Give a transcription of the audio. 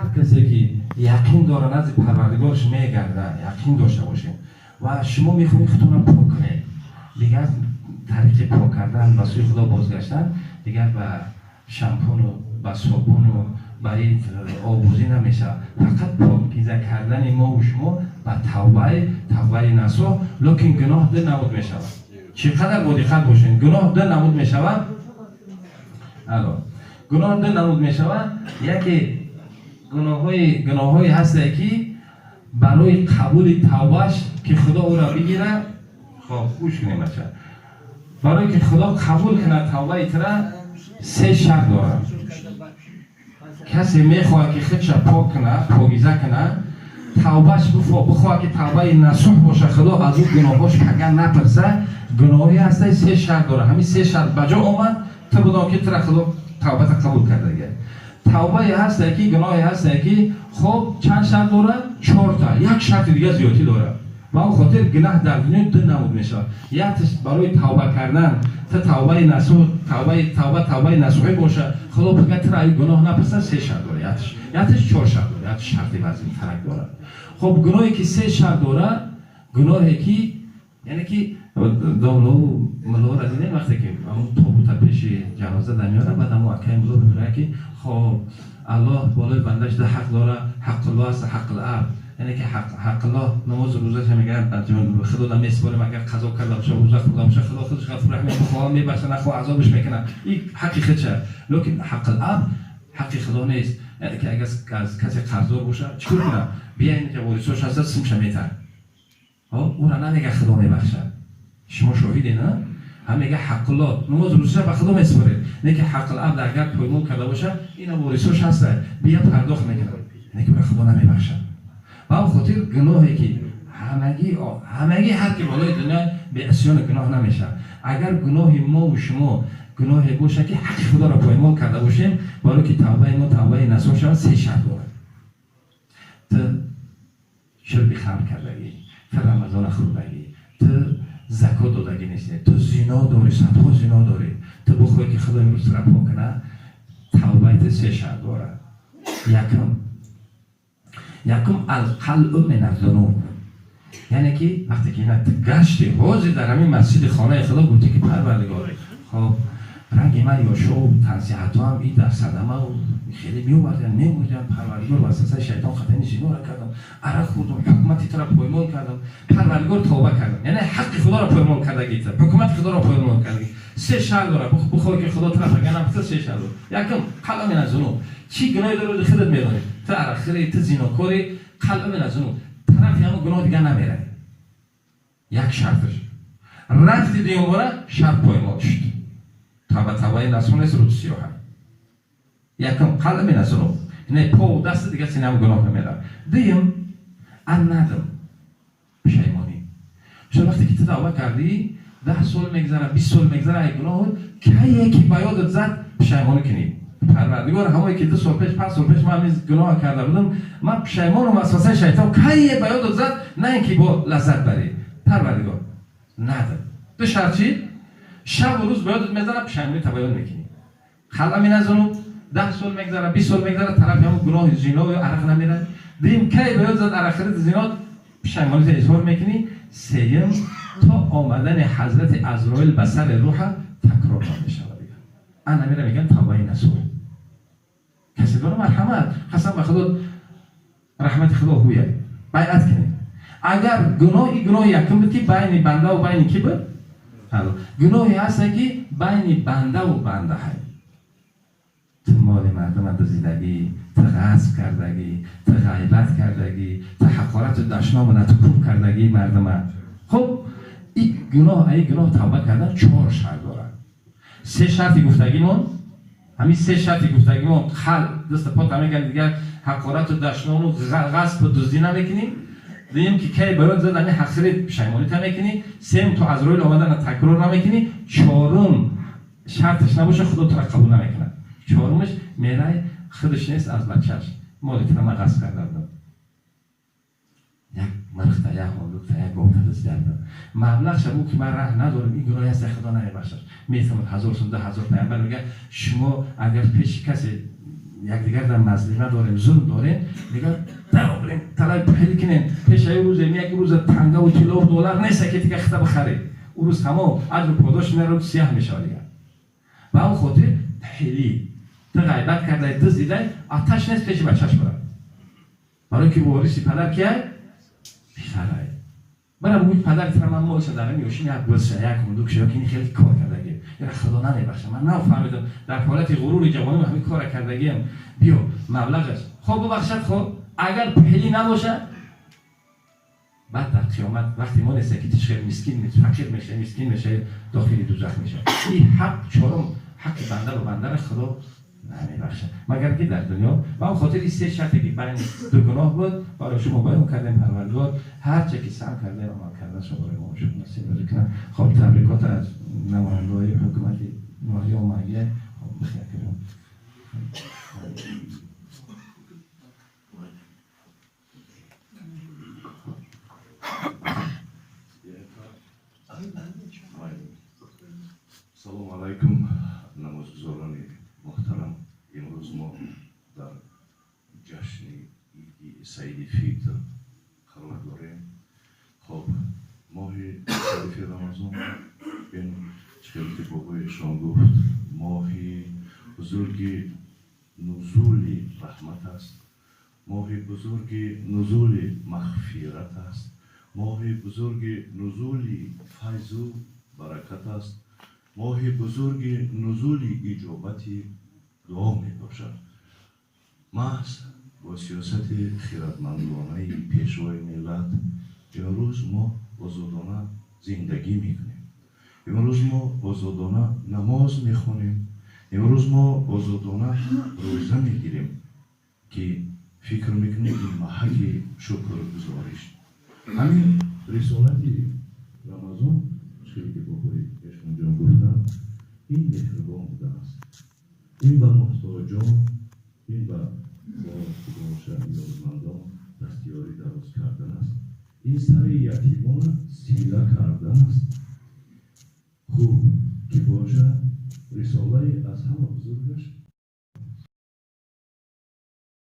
هر کسی که یقین داره نزد پروردگارش میگرده، یقین داشته باشین و شما میخواید خودتون پاک کنید، دیگر طریق پاک کردن و سوی خدا بازگشتن دیگر به شامپون و به صابون و به این آبوزی نمیشه. فقط پاکیزه کردن ما و شما به توبه نصوح، لکن گناه دل نمود میشود. چقدر با دقت باشین، گناه دل نمود میشود. گناه دل نمود میشود. یکی گناه‌های هسته که برای قبول توبهش که خدا او را بگیره، خب گوش کنیم بچه، برای که خدا قبول کنه توبه تره 3 شرط داره. کسی میخواد که خودش پاک کنه، پاکیزه کنه، توبهش بخواد که توبه نصوح باشه، خدا از اون گناهاش اگر نپرسه، گناهی هسته 3 شرط داره. همین 3 شرط بجا اومد تا بودم که تره خدا توبه قبول کرده. توبه هسته که گناهی هسته که خب چند شرط داره؟ 4 تا. یک شرط دیگه زیادی داره و اون خاطر گناه در دنیا دل نمود میشه. یکش برای توبه کردن تا توبه نصوح، توبه نصوحی باشه، خدا بگه تر ای گناه نپرسه، 3 شرط داره. یکش 4 شرط داره، یک شرطی وزین ترک داره. خب گناهی که 3 شرط داره، گناهی که یعنی که دولو ملو را دیدن وقتی که اون تابوت پیش جنازه دمیاره، بعد اون اکای ملو بگره که خب الله بالای بندش ده حق داره، حق الله است، حق الاب، یعنی که حق الله نماز روزش میگن خدا نمیسپاره مگر قضا کرده باشه، روزه خدا باشه، خدا خودش غفور رحیم، خواه میبخشه نخواه عذابش میکنه، این حقیقت شه. لکن حق الاب حقی خدا نیست. یعنی که اگر از کسی قرضدار باشه چیکار کنه؟ بیا اینجا وارثش هست سمش میتر، اون را نمیگه خدا میبخشه. شما شاهدی نه؟ هم میگه حق الله نماز روزش به خدا میسپاره، نه که حق العبد اگر پیمون کرده باشه اینا وارثش هست بیا پرداخت میکنه، نه که به خدا نمیبخشه. و اون خاطر گناهی که همگی هر کی بالای دنیا به عصیان گناه نمیشه. اگر گناه ما و شما گناهی باشه که حق خدا را پیمون کرده باشیم، برای که توبه ما توبه نصوح شود 3 شرط داره. تو شرب خمر کردگی، تو رمضان خوردگی، تو زکات دادگی نیستی، تو زنا داری، صدها زنا داری، تو بخوای که خدا امروز را پاک کنه، توبه 3 شرط داره. یکم القلع من الذنوب، یعنی که وقتی که اینا گشتی حاضر در همین مسجد خانه خدا گفتی که پروردگار خب رنگ من یا شو تنصیحت هم این در صدمه و خیلی میومدن نمیگویدن پروردگار واسه شیطان خطا زنا را کردم، عرق خوردم، حکومتی را پایمال کردم، پروردگار توبه کردم، یعنی حق خدا را پایمال کرده گیت، حکومت خدا را پایمال کرده. 3 شرط داره. بخوای که خدا طرف بگنم 3 شرط داره. یکم قلع من الذنوب، چی گناهی داره خودت میدونی، تو عرق خوری، تو زناکاری، قلع من الذنوب، طرف همون گناه دیگه نمیره. یک شرطش رفتی دیگه باره شرط پایمال شد. توبه نصوح نیست رو 37. یکم قلع من الذنوب، یعنی پا و دست دیگه سینه هم گناه نمیره. دیم الندم، پشیمانی. چون وقتی که توبه کردی 10 سال میگذره، 20 سال میگذره، ای گناه که یکی با یادت زد پشیمانی کنی. پروردگار همونی که 2 سال پیش 5 سال پیش من گناه کرده بودم، من پشیمانم از وسوسه شیطان که با یادت زد، نه اینکه با لذت بری. پروردگار نده. 2 شرط چی؟ شب و روز با یادت میزنه پشیمانی تبیان میکنی. خلع من الذنوب 10 سال میگذره، 20 سال میگذره، طرف همون گناه زنا و عرق نمیره. دیم کی با یادت زد عرق خرید زنا پشیمانی اظهار میکنی. 3 تا آمدن حضرت عزرائیل به سر روح تکرار نمیشه. انا میگن توبه نصوح. کسی داره مرحمت، قسم به خدا رحمت خدا هویه بیعت کنید. اگر گناه یکم بود که بین بنده و بین کی بود؟ گناهی هست که بین بنده و بنده هست. تو مال مردم دزدیدگی، تو غصب کردگی، تو غیبت کردگی، تو حقارت و دشنام و نتکوب کردگی مردم. خب این گناه توبه کردن 4 شرط داره. 3 شرطی گفتگیمون، همین 3 شرطی گفتگیمون خل دست پات میگن دیگه حقارت و دشنام و غصب و دزدی نمیکنیم. دیدیم که کی برات زدن حسرت پشیمانی تا میکنی. 3 تو عزرائیل آمدن تکرار نمیکنی. 4 شرطش نباشه خدا تو را قبول نمیکنه. 4مش میره خودش نیست از بچه‌ش، مالی که من غصب کردم، یک مرخ تا یک مالوک تا یک گوت دست کردم، مبلغ شما که من راه ندارم، این گناهی است خدا نمیبخشه. میتونم 1000 سال 10,000 پیامبر میگه شما اگر پیش کسی یکدیگر در مظلمت داریم، ظلم داریم، دیگر بریم طلب پهلی کنیم. پیش روز یک روز تنگه و طلا و دلار نیست که دیگه خطه بخرید. اون روز همه اجر پاداش میره سیاه میشه دیگه. و اون خاطر پهلی تو غیبت کرده دزدیده آتش نیست پیش بچهش برد. برای که وارثی پدر کیه؟ پسره. برای بود پدر ترم من مالش داره میوشیم یک گوشه یک مندوک شده که این خیلی کار کردگی. یعنی خدا نمیبخشه. من نفهمیدم در حالت غرور جوانی همین کار کردگیم. بیا مبلغش. خب ببخشد خب اگر پهلی نباشه بعد در قیامت وقتی ما نیست که تشخیر مسکین میشه، فقیر میشه، مسکین میشه، داخل دوزخ میشه. این حق چهارم حق بنده و بنده خدا نمیبخشه مگر که در دنیا. و اون خاطر این سه شرطی که بین دو گناه بود برای شما بیان کردیم پروردگار هر چه که سعی کرده عمل کرده شما برای ما شما نصیب بکنه. خب تبریکات از نماینده‌های حکومت ناحیه و ماهیه بخیر کنم. سلام علیکم نمازگزاران محترم. امروز ما در جشن عید سعید فیتر قرار داریم. خب ماه شریف رمضان این چیزی که بابایشان گفت ماه بزرگ نزول رحمت است، ماه بزرگ نزول مغفرت است، ماه بزرگ نزول فیض و برکت است، ماه بزرگ نزول اجابت دعا می باشد. محض با سیاست خیرتمندانه پیشوای ملت امروز ما آزادانه زندگی می کنیم. امروز ما آزادانه نماز می خونیم. امروز ما آزادانه روزه می گیریم که فکر می کنیم این محک شکر گزارش. همین رسالت رمضان چیزی که بابای اشکان جان گفتن این مهربان بوده است. این به محتاجان، این به نیازمندان دستیاری دراز کردن است. این سر یتیمان سیله کردن است. خوب که باشد رساله از همه بزرگش